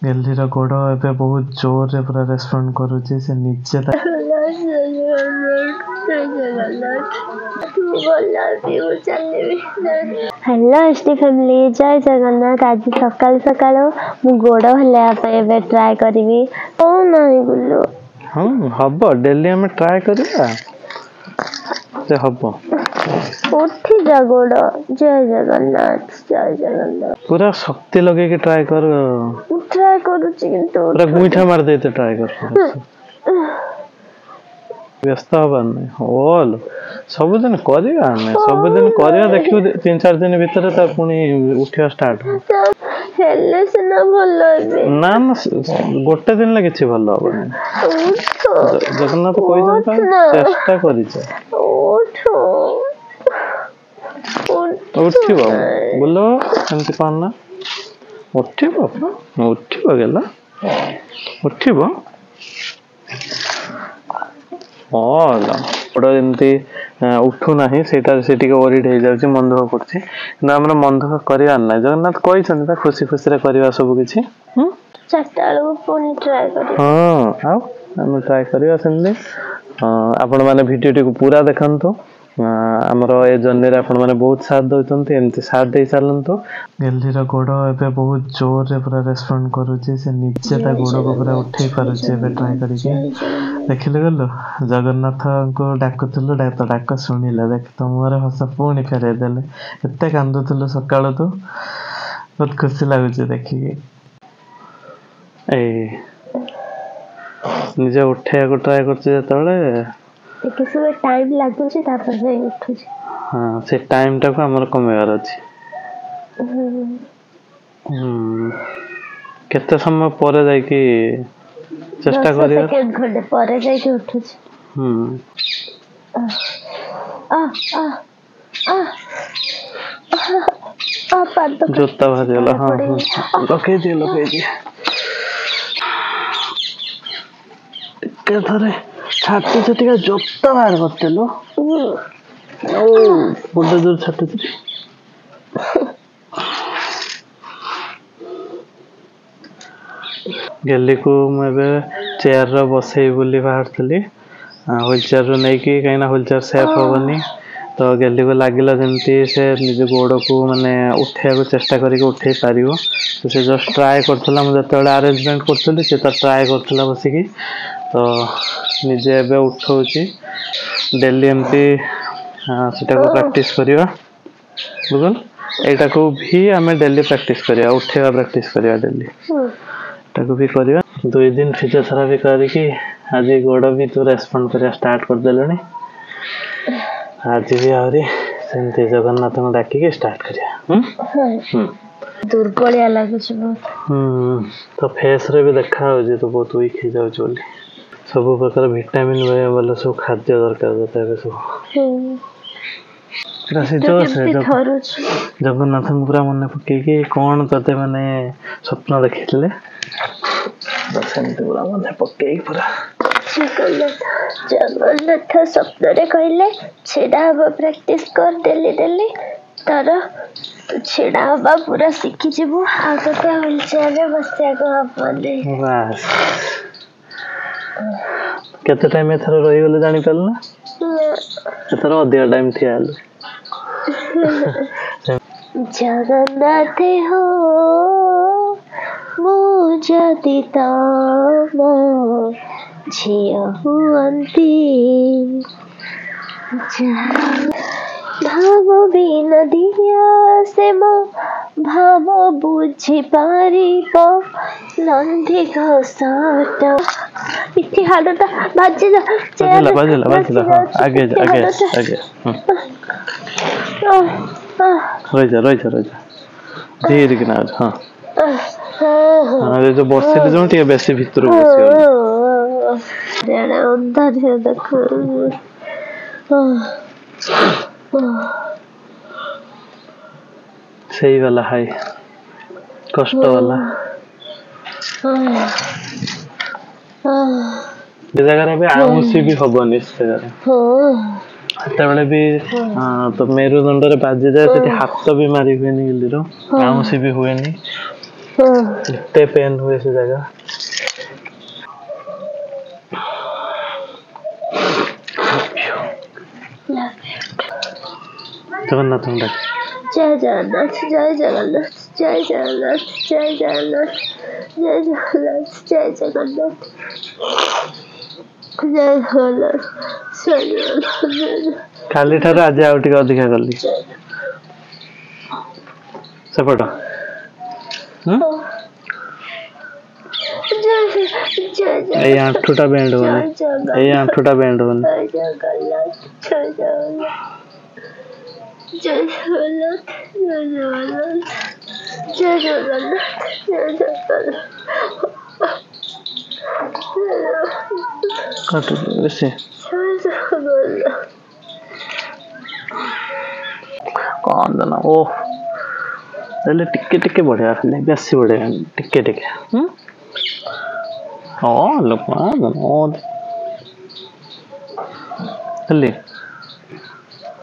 गेलीर गोड़ ए बहुत जोर रे पूरा रेस्पॉन्ड करूची से नीचे हेलो एसटी फैमिली जय जगन्नाथ। आज सकाल सकाल मु गोड़ हल्ला ट्राए करी कौन नहीं बोलो हाँ हम डेली आम ट्राए करवा से हम उठी जा गोड़। जय जगन्नाथ जय जगन्नाथ। पूरा शक्ति लगे के ट्राए करूची किंतु पूरा गुईठा मार देते ट्राए कर व्यस्त हबार नहीं होल सबुदिन करवा सबुदिन करवा देखियो 3-4 दिन भीतर ता पुणी उठिया स्टार्ट हेले सिना भलो ना ना गोटे दिन ला किछि भलो हबनी जगन्नाथ कहि चेष्टा करिछ उठिबो बोलो एमति कोन ना उठिबो गेला उठिबो होला बड़ा एमती उठू नाही सेटा से टिके ओरिड हे जाउची मन दुख करछि ना हमरा मन दुख करिया ना जगन्नाथ कहि छन खुशी खुशी रे करिवा सब किछि चाटाळो पुनी ट्राई करी हां आउ हम ट्राई करिवा सेमले आपण माने वीडियो टिको पूरा देखंतो हमरो ए जर्नी रे आपण माने बहुत साथ दउचंती एमती साथ दे चलंतो गेलीर गोड़ ए बहुत जोर रे पूरा रेस्पॉन्ड करूची से नीचे ता गोड़ को पूरा उठै पारुची ए ट्राई करिके देखिले गलो जगन्नाथ को डाकुथुलो डाक सुनिले देख तुमरे हस पुणी फेरे देले एते कांदुथुलो सकाळ तो बहुत खुशी लागुची देखिके ए निजे उठे को ट्राई करछि जतले किसी टाइम लागुची तापर से उठुची हां से टाइम टा को हमर कमेवार अछि केते समय परे जाय कि चेष्टा करियो सेकंड खंडे परे जाय कि उठुची जोता भाजला हां लगे दे के थरे छाती से टिका जोता बाहर करतेलो ओ बड़ दूर छाती से गेली को मैं चेयर रो बसई बोली बाहर थली व्हील चेयर रो नै कि कहिना व्हील चेयर सेफ होबनी तो गेली को लागिला जेंती से निज गोड़ को माने उठिया को चेष्टा करी के उठै पारिबो तो से जस्ट ट्राई करथला हम जतले अरेंजमेंट करथली से तो ट्राई करथला बसी की तो निजे एबे उठौची डेली एमती सेटा को प्रैक्टिस करिवा बुझल एटा को भी हमें डेली प्रैक्टिस करिया उठेवा प्रैक्टिस करिया डेली ताको भी करिया 2 दिन फिजियोथेरेपी करी कि आज गोड़ भी तो रेस्पॉन्ड करिया स्टार्ट कर देलनी आज भी आरी सेंते जगन्नाथ को डाकी के स्टार्ट करिया दुर्बलिया लागुछ बहुत तो फेस रे भी देखा हो जे तो बहुत वीक हो जाउ चली सब प्रकार विटामिन वाला सब खाद्य दरकार होता है सब राशि जो से जगन्नाथ पूरा मन पके कि कौन तते माने स्वप्न देखिले सेंते पूरा मन पके पूरा जगन्नाथ स्वप्न रे कहले छेड़ा अब प्रैक्टिस कर डेली तार छेड़ा हवा पूरा सीखी जेबो आगे तो व्हील चेयर रे बसिया को आपले बस केते टाइम एथर रही गले जानि परना एथर अधिक टाइम थियाल जगन्नाथ हो मो जति त मो झिया हुअन्ती भाव बिन दिया से मो भाव बुझी पारी पो नंदी घोषाट इथे हाडटा बाजला आगे रही जा धीरे किना हां जो बसिले जो टिके बेसी भितर बसियो रेडा अंदर से देखो सही वाला है कष्ट वाला जगह भी आउसी भी हबनी से ସେତେବେଳେ ବି ତ ମେରୁଦଣ୍ଡରେ ବାଜି ଯାଏ ସେଠି ହାତ ବି ମାରି ହୁଏନି ଗିଲିର ଆଉଁସି ବି ହୁଏନି एते पेन हुए से जगह जगन्नाथ जय जगन्नाथ जय जगन्नाथ जय जगन्नाथ जय जगन्नाथ जय जगन्नाथ जय जगन्नाथ जय जगन्नाथ जय जगन्नाथ काली ठार आज आउ टिके अधिका गली सेपट ए आंठुटा बेंड होने ए आंठुटा बेंड होने जय जगन्नाथ जय जगन्नाथ जय जगन्नाथ जय जगन्नाथ जय जगन्नाथ जय जगन्नाथ कट वैसे जय जगन्नाथ कौन देना ओ पहले टिके टिके बढ़िया खाली बेसी बढ़िया टिके टिके हाँ लोग खाली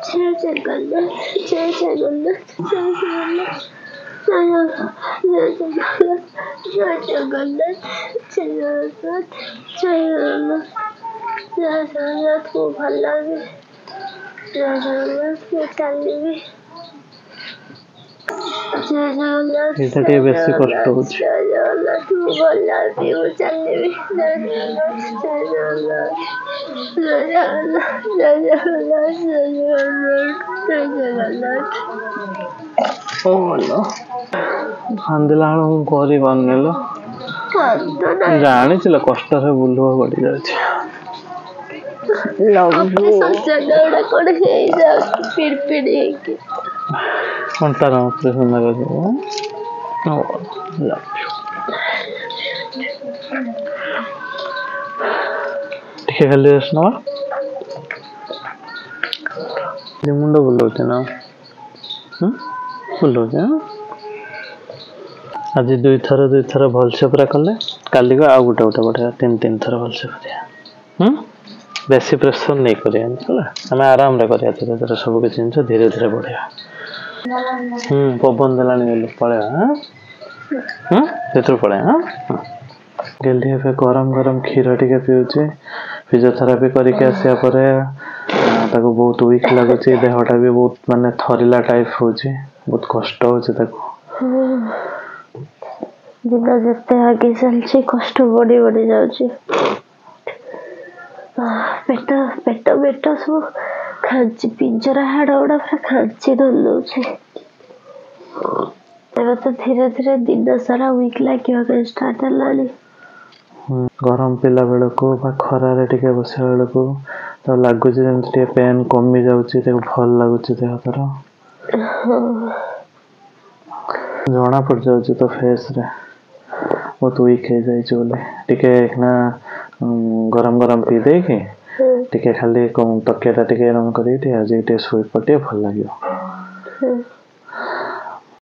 जय जगन्नाथ जय जगन्नाथ जय जगन्नाथ जय जगन्नाथ जय जगन्नाथ जय जगन्नाथ जय जगन्नाथ जय जगन्नाथ को भल लगे जय जगन्नाथ को चलिए जय जगन्नाथ ये टे बेसी कष्ट हो जय जगन्नाथ को भल लगे वो चलिए जय जगन्नाथ जय जगन्नाथ जय जगन्नाथ जय जगन्नाथ जय जगन्नाथ जय जगन्नाथ ओ लो खांदिला हम करी बननेलो जानी चिला कष्ट से बुलवा पड़ी जाଉଛି ऑपरेशन चलड़ा कोड हे जा पिड़ के कंटार ऑपरेशन लगा दो ओ ला ठीक है ले सुनो ये मुंडो बुलाते ना बुलाते आज दुई थर भलसे पूरा कले काली को आ गोटे गोटे बढ़िया तीन थर भलसे करिया बेसी प्रेशर नहीं करिया आम आराम रे करिया धीरे धीरे सब किसी जिन धीरे धीरे बढ़िया पवन देलानी बोल पड़े से पड़े गेली गरम गरम क्षीर टिके पीऊे फिजियोथेरापी करके आसिया परे ताको बहुत वीक लगुच देहटा भी बहुत माने थरिला टाइप होची बहुत कष्ट होची ताको दिन जिते आगे चलছি कष्ट बढ़ी बढ़ी जाଉଛି पेट पेट पेट सब खांची पिंजरा हाड़ गुड़ा पूरा खांची धरदे एवं तो धीरे धीरे दिन सारा वीक लगे स्टार्ट है गरम पिला बेल को खरार टिके बस बेल को तो लगुच पेन कमी जाऊँगी भल लगुच देह तर जना पड़ जाऊँ तो फेस रे बहुत वीक हो जाए गरम गरम पी दे कि टिके खाली तकिया टिके रन कर आज शोई पटे भल लगे